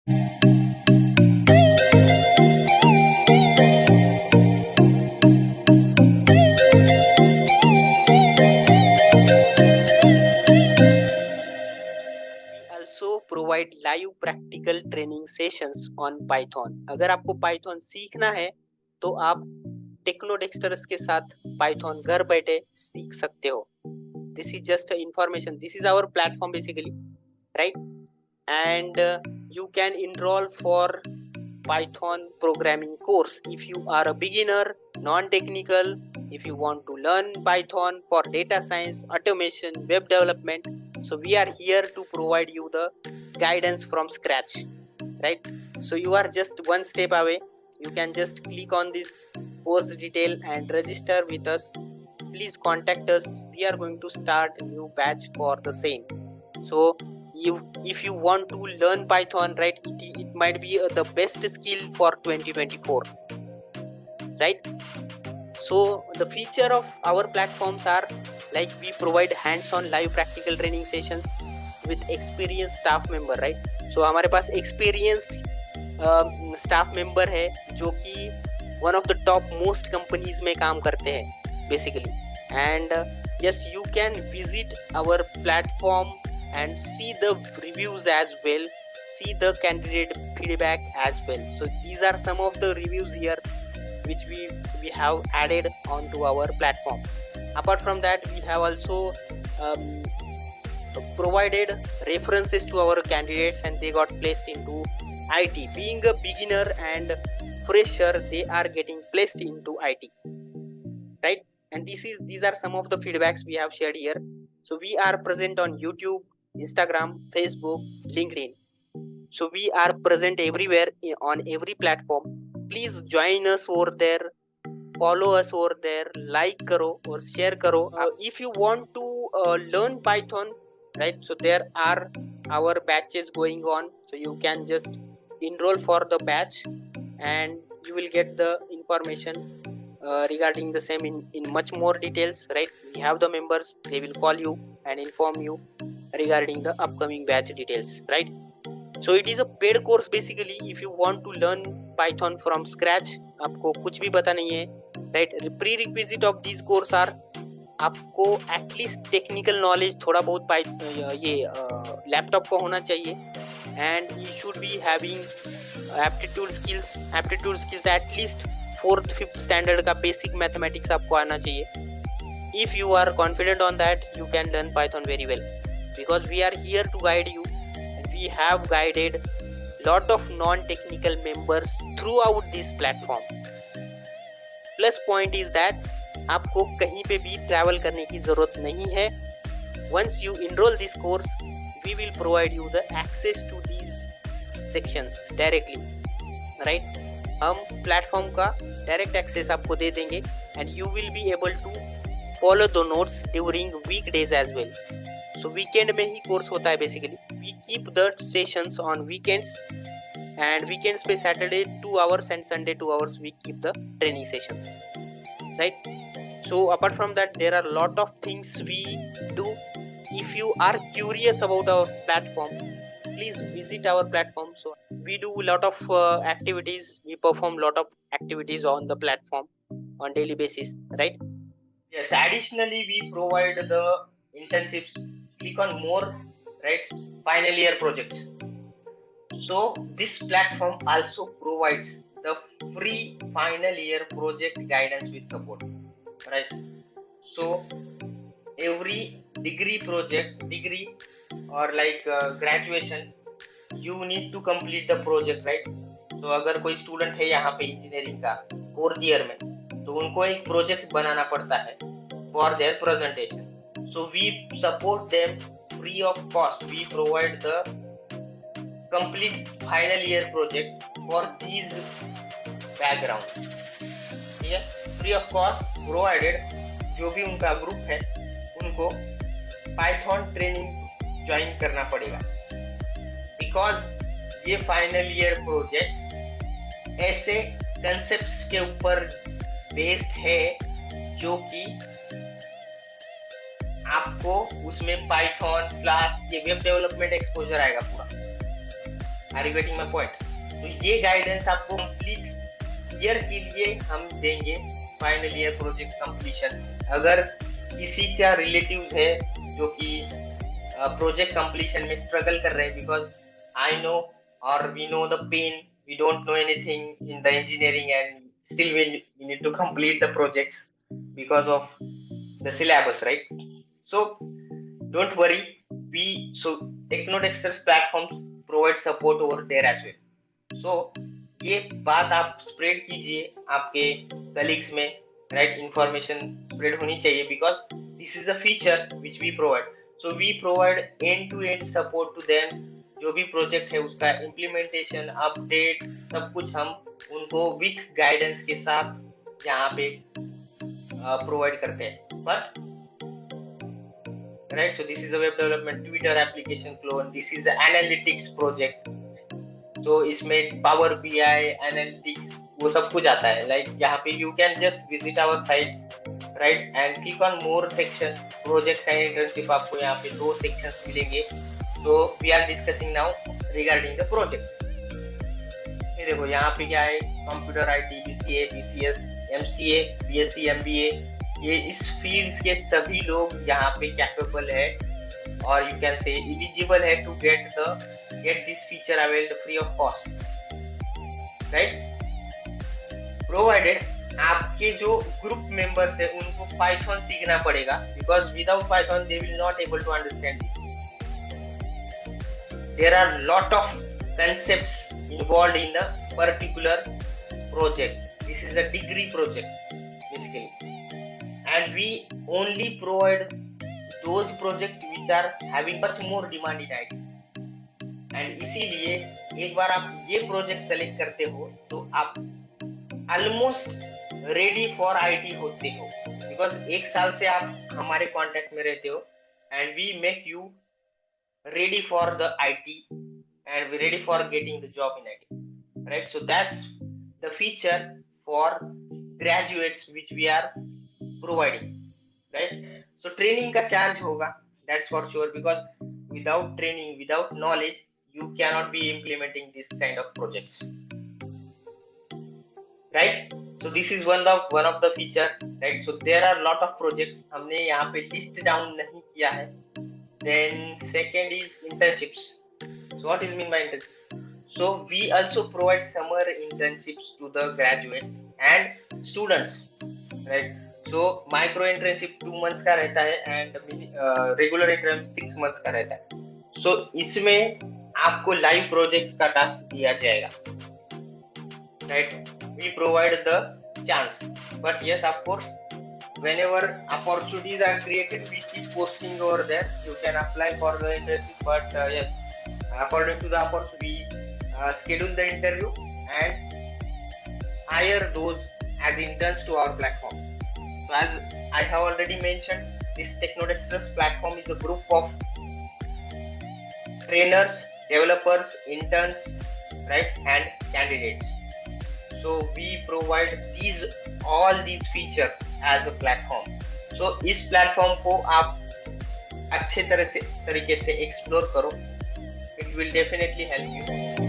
also provide live practical training sessions on Python. अगर आपको Python सीखना है तो आप TechnoDexterous के साथ Python घर बैठे सीख सकते हो. This is just information. This is our platform basically, right? And you can enroll for Python programming course if you are a beginner, non-technical, if you want to learn Python for data science, automation, web development. So we are here to provide you the guidance from scratch, right? So you are just one step away. You can just click on this course detail and register with us. Please contact us. We are going to start a new batch for the same. So if you want to learn Python, right, it might be the best skill for 2024, right? So the feature of our platforms are like we provide hands-on live practical training sessions with experienced staff member, right? So हमारे पास experienced staff member है जो कि one of the top most companies में काम करते हैं basically. And yes, you can visit our platform and see the reviews as well, see the candidate feedback as well. So these are some of the reviews here which we have added onto our platform. Apart from that, we have also provided references to our candidates and they got placed into IT. Being a beginner and fresher, they are getting placed into IT, right? And these are some of the feedbacks we have shared here. So we are present on YouTube, Instagram, Facebook, LinkedIn. So we are present everywhere on every platform. Please join us over there, follow us over there, like karo or share karo. If you want to learn Python, right, so there are our batches going on, so you can just enroll for the batch and you will get the information regarding the same in much more details, right? We have the members, they will call you and inform you regarding the upcoming batch details, right? So it is a paid course basically. If you want to learn Python from scratch, आपको कुछ भी पता नहीं है, right? Prerequisite of these course are आपको at least technical knowledge थोड़ा बहुत ये लैपटॉप का होना चाहिए and you should be having aptitude skills at least 4th 5th standard का बेसिक मैथमेटिक्स आपको आना चाहिए. If you are confident on that you can learn Python very well because we are here to guide you and we have guided lot of non-technical members throughout this platform. Plus point is that आपको कहीं पे भी travel करने की जरूरत नहीं है. Once you enroll this course, we will provide you the access to these sections directly, right? हम प्लेटफॉर्म का डायरेक्ट एक्सेस आपको दे देंगे and you will be able to follow the notes during weekdays as well. So weekend में ही course होता है basically. We keep the sessions on weekends and weekends पे Saturday 2 hours and Sunday 2 hours we keep the training sessions, right? So apart from that, there are a lot of things we do. If you are curious about our platform, please visit our platform. So we do a lot of activities. We perform a lot of activities on the platform on daily basis, right? Yes, additionally we provide the internships. Click on more, right? Final year projects. So this platform also provides the free final year project guidance with support, right? So every degree or like graduation, you need to complete the project, right? तो अगर कोई student है यहाँ पे engineering का 4th year में तो उनको एक प्रोजेक्ट बनाना पड़ता है for their presentation. So we support them free of cost. We provide the complete final year project for these background. ठीक है, free of cost provided. जो भी उनका ग्रुप है उनको पाइथन ट्रेनिंग ज्वाइन करना पड़ेगा बिकॉज ये फाइनल ईयर प्रोजेक्ट्स ऐसे कंसेप्ट्स के ऊपर बेस्ड है जो कि आपको उसमें पाइथन प्लस ये वेब डेवलपमेंट एक्सपोजर आएगा पूरा. Are you getting my point? तो ये गाइडेंस आपको कंप्लीट ईयर के लिए हम देंगे, फाइनल ईयर प्रोजेक्ट कंप्लीशन। अगर किसी का रिलेटिव्स है जो कि प्रोजेक्ट कंप्लीशन में स्ट्रगल कर रहे हैं, बिकॉज आई नो और we know the pain, we don't know anything in the engineering and still we need to complete the projects because of the syllabus, right? So don't worry, TechnoDexterous platforms provide support over there as well. So ये बात आप spread कीजिए आपके colleagues में, right? Information spread होनी चाहिए, because this is the feature which we provide. So we provide end to end support to them. जो भी प्रोजेक्ट है उसका इम्प्लीमेंटेशन, अपडेट, सब कुछ हम उनको विथ गाइडेंस के साथ यहाँ पे प्रोवाइड करते हैं। But right, so this is the web development, Twitter application clone, this is analytics project. तो इसमें पावर बीआई, एनालिटिक्स, वो सब कुछ आता है। लाइक यहाँ पे you can just visit our site, right, and click on more section, projects and internship. आपको यहाँ पे 2 सेक्शंस मिलेंगे। तो we are discussing now regarding the projects. ये देखो यहाँ पे क्या है, computer IT, BCA, BCS, MCA, BSc, MBA, ये इस फील्ड के सभी लोग यहाँ पे कैपेबल है और यू कैन से एलिजिबल है to get this feature available free of cost, right? Provided आपके जो ग्रुप मेंबर्स है उनको पाइथन सीखना पड़ेगा, because without Python they will not able to understand this. There are lot of concepts involved in a particular project. This is a degree project basically, and we only provide those projects which are having much more demand in IT. And इसीलिए एक बार आप ये project select करते हो तो आप almost ready for IT होते हो, बिकॉज 1 साल से आप हमारे कॉन्टेक्ट में रहते हो and we make you ready for the IT and we're ready for getting the job in IT, right? So that's the feature for graduates which we are providing, right? So training का charge होगा, that's for sure, because without training, without knowledge, you cannot be implementing this kind of projects, right? So this is one of the feature, right? So there are lot of projects, हमने यहाँ पे list down नहीं किया है। Then second is internships. So what is mean by internship? So we also provide summer internships to the graduates and students, right? So micro internship 2 months का रहता है and regular internship 6 months का रहता है। So इसमें आपको live projects का task दिया जाएगा, right? We provide the chance, but yes, of course, whenever opportunities are created, we keep posting over there. You can apply for the internship, but yes, according to the opportunity, we schedule the interview and hire those as interns to our platform. So as I have already mentioned, this TechnoDexterous platform is a group of trainers, developers, interns, right, and candidates. So we provide all these features as a platform. So इस platform को आप अच्छे तरीके से explore करो. It will definitely help you.